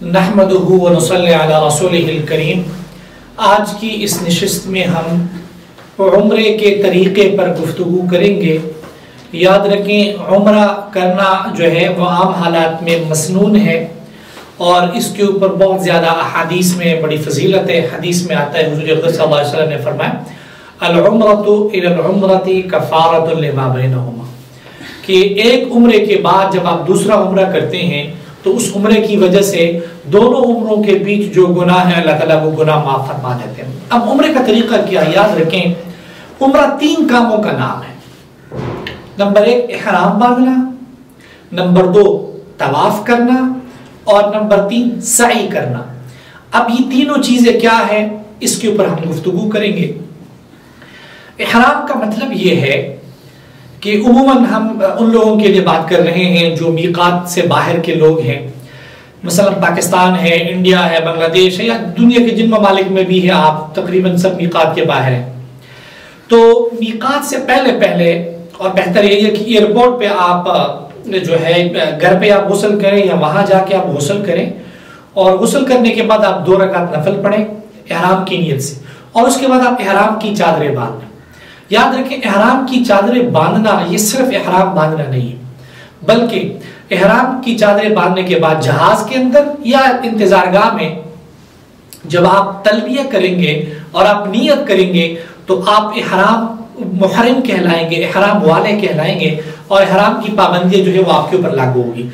नहमदुहु व नुसल्ली अला रसूलिहिल करीम। आज की इस नशिस्त में हम उम्रे के तरीक़े पर गुफ्तगू करेंगे। याद रखें, उम्रा करना जो है वह आम हालात में मसनून है और इसके ऊपर बहुत ज़्यादा अहादीस में बड़ी फजीलत है। हदीस में आता है, हुज़ूर अक़दस सल्लल्लाहु अलैहि वसल्लम ने फरमाया, अल उम्रतु इलल उम्रति कफ़ारतुन लिमा बैनहुमा, कि एक उम्रे के बाद जब आप दूसरा उम्रा करते हैं तो उस उम्रे की वजह से दोनों उम्रों के बीच जो गुनाह है अल्लाह ताला वो गुनाह माफ़ फरमा देते हैं। अब उम्रे का तरीका क्या? याद रखें, उम्रा 3 कामों का नाम है। नंबर 1 इहराम बांधना, नंबर 2 तवाफ करना और नंबर 3 सई करना। अब ये तीनों चीजें क्या है, इसके ऊपर हम गुफ्तगू करेंगे। इहराम का मतलब ये है कि उमूमन हम उन लोगों के लिए बात कर रहे हैं जो मीकात से बाहर के लोग हैं, मसलन पाकिस्तान है, इंडिया है, बांग्लादेश है, या दुनिया के जिन ममालिक में भी है, आप तकरीबन सब मीकात के बाहर हैं। तो मीकात से पहले और बेहतर यही है कि एयरपोर्ट पे आप जो है घर पे आप गुस्ल करें या वहां जाके आप गुस्ल करें और गुस्ल करने के बाद आप 2 रकात नफल पढ़ें इहराम की नीयत से, और उसके बाद आप इहराम की चादरें बांधें। याद रखें, इहराम की चादरें बांधना ये सिर्फ इहराम बांधना नहीं है, बल्कि इहराम की चादरें बांधने के बाद जहाज के अंदर या इंतजारगाह में जब आप तलबिया करेंगे और आप नियत करेंगे तो आप इहराम मुहर्रिम कहलाएंगे, इहराम वाले कहलाएंगे और इहराम की पाबंदी जो है वो आपके ऊपर लागू होगी।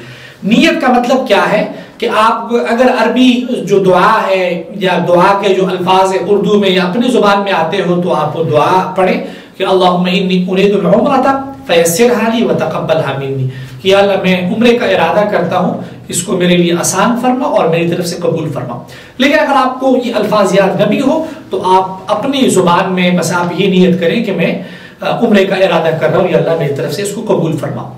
नियत का मतलब क्या है कि आप अगर अरबी जो दुआ है या दुआ के जो अल्फाज है उर्दू में या अपनी जुबान में आते हो तो आप वो दुआ पढ़ें कि अल्लाहुम्मा इन्नी उरीदुल उम्रता फयस्सिरहा ली व तक़ब्बलहा मिन्नी, कि अल्लाह मैं उम्रे का इरादा करता हूँ, इसको मेरे लिए आसान फरमा और मेरी तरफ से कबूल फरमा। लेकिन अगर आपको ये अल्फाज याद न भी हो तो आप अपनी जुबान में बस आप ये नियत करें कि मैं उम्रे का इरादा कर रहा हूँ, या अल्लाह मेरी तरफ से इसको कबूल फरमा।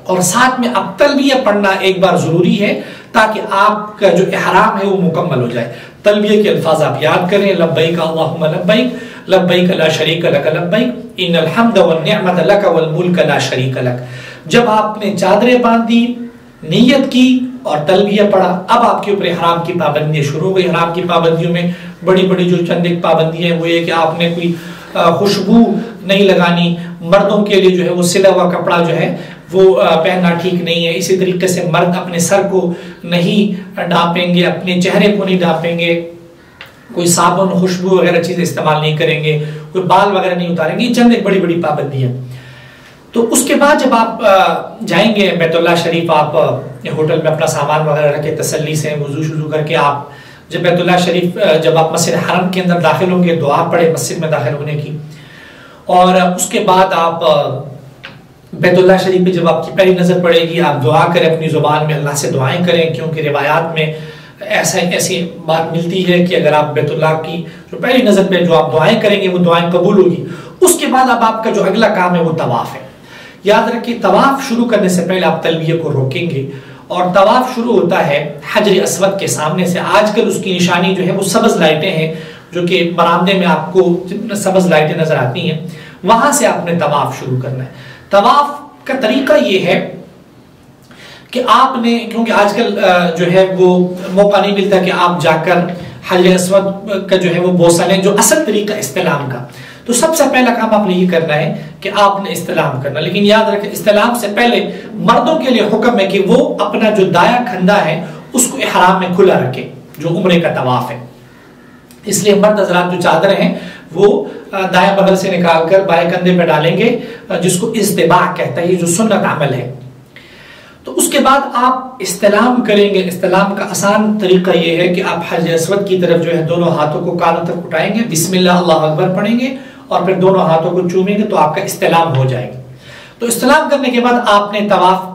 और साथ में अब तलबिया पढ़ना एक बार जरूरी है ताकि आपका जो इहराम है वो मुकम्मल हो जाए। तलबिया के अल्फाज आप याद करें, लब्बैक अल्लाहुम्मा लब्बैक, लब्बैक ला शरीक लक लब्बैक, इन्नल हम्द वन निअमत लक वल मुल्क ला शरीक लक। जब आपने चादरें बांधी, नियत की और तलबिया पढ़ा, अब आपके ऊपर इहराम की पाबंदियां शुरू हो गई। इहराम की पाबंदियों में बड़ी बड़ी जो चंद एक पाबंदियां वो ये कि आपने कोई खुशबू नहीं लगानी, मर्दों के लिए जो है वो सिला हुआ कपड़ा जो है वो पहनना ठीक नहीं है। इसी तरीके से मर्द अपने सर को नहीं ढांपेंगे, अपने चेहरे को नहीं ढांपेंगे, कोई साबुन खुशबू वगैरह चीजें इस्तेमाल नहीं करेंगे, कोई बाल वगैरह नहीं उतारेंगे। ये चंद एक बड़ी बड़ी पाबंदी है। तो उसके बाद जब आप जाएंगे बैतुल्लाह शरीफ, आप होटल में अपना सामान वगैरह रख के तसल्ली से वुजू शुजू करके आप जब बैतुल्लाह शरीफ जब आप मस्जिद हरम के अंदर दाखिल होंगे, दुआ पढ़े मस्जिद में दाखिल होने की, और उसके बाद आप बैतुल्लाह शरीफ पे जब आपकी पहली नजर पड़ेगी आप दुआ करें, अपनी जुबान में अल्लाह से दुआएं करें, क्योंकि रिवायात में ऐसी बात मिलती है कि अगर आप बैतुल्लाह की जो पहली नजर पे जो आप दुआएं करेंगे वो दुआएं कबूल होगी। उसके बाद अब आपका जो अगला काम है वो तवाफ है। याद रखिए, तवाफ शुरू करने से पहले आप तलबिया को रोकेंगे और तवाफ शुरू होता है हजर अस्वद के सामने से। आजकल उसकी निशानी जो है वो सब्ज लाइटें हैं, जो कि बरामदे में आपको सब्ज लाइटें नजर आती हैं, वहां से आपने तवाफ शुरू करना है। तवाफ का तरीका ये है कि आपने, क्योंकि आजकल जो है वो मौका नहीं मिलता कि आप जाकर हजर अस्वद का जो है वो बोसा लें, जो असल तरीका इस्तिलाम का, तो सबसे पहला काम आपने ये करना है कि आपने इस्तिलाम करना। लेकिन याद रखें, इस्तिलाम से पहले मर्दों के लिए हुक्म है कि वो अपना जो दाया खंधा है उसको इहराम में खुला रखे, जो उम्रे का तवाफ है। इसलिए मर्द हज़रात जो चादर हैं वो दाएं बगल से निकालकर बाएं कंधे पे डालेंगे, जिसको इस्तिबाह कहता है, ये जो सुन्नत अमल है। तो उसके बाद आप इस्तिलाम करेंगे। इस्तिलाम का आसान तरीका ये है कि आप हजर अस्वद की तरफ जो है दोनों हाथों को कानों तक उठाएंगे, बिस्मिल्लाह अल्लाहु अकबर पढ़ेंगे और फिर दोनों हाथों को चूमेंगे तो आपका इस्तिलाम हो जाएगा। तो इस्तिलाम करने के बाद आपने तवाफ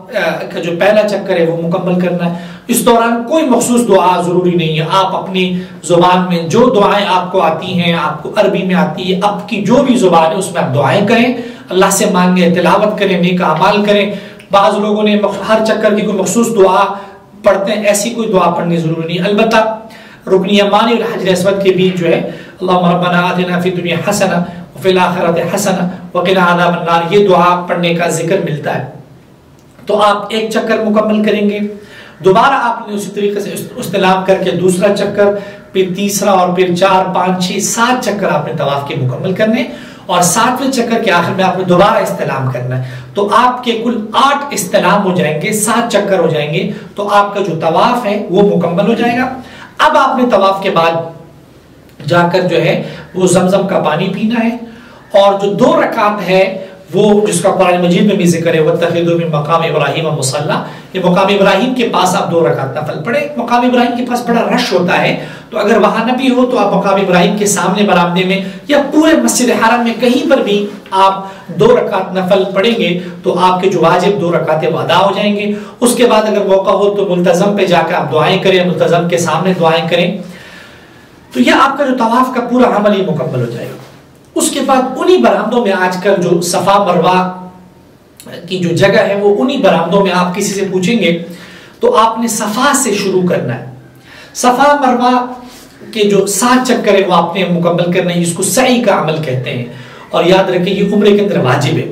का जो पहला चक्कर है वो मुकम्मल करना है। इस दौरान कोई मखसूस दुआ जरूरी नहीं है, आप अपनी जुबान में जो दुआएं आपको आती हैं, आपको अरबी में आती है, आपकी जो भी जुबान है उसमें आप दुआएं करें, अल्लाह से मांगे, तिलावत करें, नेक अमाल करें। बाज़ लोगों ने हर चक्कर की कोई मखसूस दुआ पढ़ते हैं, ऐसी कोई दुआ पढ़नी जरूरी नहीं। अलबत्ता रुकन यमानी और हजर अस्वद के बीच जो है अल्लाहुम्मा रब्बना आतिना फिद दुनिया हसना व फिल आखिरति हसना व क़िना अज़ाबन नार, ये दुआ पढ़ने का जिक्र मिलता है। तो आप एक चक्कर मुकम्मल करेंगे, दोबारा आपने उसी तरीके से इस्तेलाम करके दूसरा चक्कर, फिर तीसरा, और फिर 4, 5, 6, 7 चक्कर आपने तवाफ के मुकम्मल करने, और 7वें चक्कर के आखिर में आपने दोबारा इस्तेलाम करना है। तो आपके कुल 8 इस्तेलाम हो जाएंगे, 7 चक्कर हो जाएंगे, तो आपका जो तवाफ है वो मुकम्मल हो जाएगा। अब आपने तवाफ के बाद जाकर जो है वो जमजम का पानी पीना है, और जो 2 रकात है वो जिसका कुरान मजीद में भी जिक्र है, वत्तखिज़ू मिन मकाम इब्राहीम मुसल्ला, ये मकाम इब्राहीम के पास आप 2 रकात नफल पढ़े। मकाम इब्राहीम के पास बड़ा रश होता है, तो अगर वहां न भी हो तो आप मकाम इब्राहीम के सामने बरामदे में या पूरे मस्जिद हरम में कहीं पर भी आप 2 रकात नफल पढ़ेंगे तो आपके जो वाजिब 2 रकातें अदा हो जाएंगे। उसके बाद अगर मौका हो तो मुल्तजम पे जाकर आप दुआएं करें, मुल्तजम के सामने दुआएं करें, तो यह आपका जो तवाफ का पूरा अमल ही मुकम्मल हो जाएगा। उसके बाद उन्हीं बरामदों में आजकल जो सफा मरवा की जो जगह है वो उन्हीं बरामदों में आप किसी से पूछेंगे तो आपने सफा से शुरू करना है। सफा मरवा के जो 7 चक्कर है वो आपने मुकम्मल करना है, इसको सई का अमल कहते हैं, और याद रखिए ये उम्रे के अंदर वाजिब है।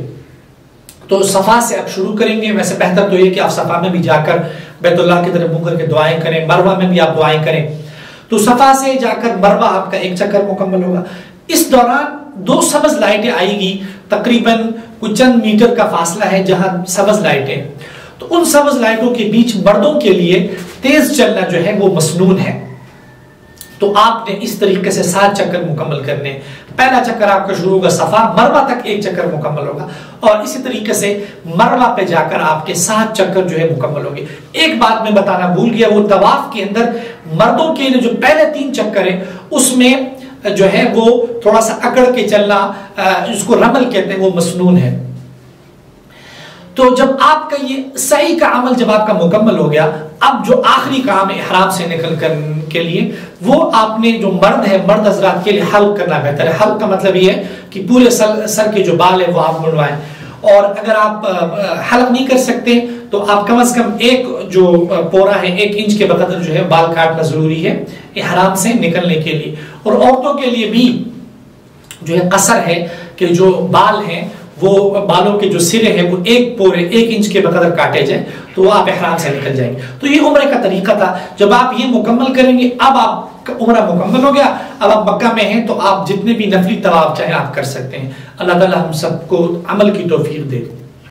तो सफा से आप शुरू करेंगे। वैसे बेहतर तो ये कि आप सफा में भी जाकर बैतुल्लाह की तरफ मुंह करके दुआएं करें, मरवा में भी आप दुआएं करें। तो सफा से जाकर मरवा आपका 1 चक्कर मुकम्मल होगा। इस दौरान 2 सब्ज लाइटें आएगी, तकरीबन कुछ चंद मीटर का फासला है जहां सब्ज लाइटें, तो उन सब्ज लाइटों के बीच मर्दों के लिए तेज चलना जो है वो मसनून है। तो आपने इस तरीके से 7 चक्कर मुकम्मल करने। पहला चक्कर आपका शुरू होगा सफा, मरवा तक 1 चक्कर मुकम्मल होगा, और इसी तरीके से मरवा पे जाकर आपके 7 चक्कर जो है मुकम्मल होंगे। एक बात मैं बताना भूल गया, वो तवाफ के अंदर मर्दों के लिए जो पहले 3 चक्कर है उसमें जो है वो थोड़ा सा अकड़ के चलना, जिसको रमल कहते हैं, वो मसनून है। तो जब आपका ये सही का अमल जब आपका मुकम्मल हो गया, अब जो आखिरी काम है इहराम से निकल कर के लिए, वो आपने जो मर्द है, मर्द हजरात के लिए हल्क करना बेहतर है। हल्क का मतलब ये है कि पूरे सर के जो बाल है वो आप मुड़वाएं, और अगर आप हल्क नहीं कर सकते तो आप कम से कम एक जो पोरा है 1 इंच के बकदर जो है बाल काटना जरूरी है इहराम से निकलने के लिए। और औरतों के लिए भी जो है कसर है कि जो बाल हैं वो बालों के जो सिरे हैं वो 1 पोरे 1 इंच के बकदर काटे जाए, तो आप इहराम से निकल जाएंगे। तो ये उम्रे का तरीका था। जब आप ये मुकम्मल करेंगे, अब आपका उम्रा मुकम्मल हो गया, अब आप मक्का में हैं तो आप जितने भी नफली तवाफ चाहे आप कर सकते हैं। अल्लाह ताला हम सबको अमल की तौफीक दे।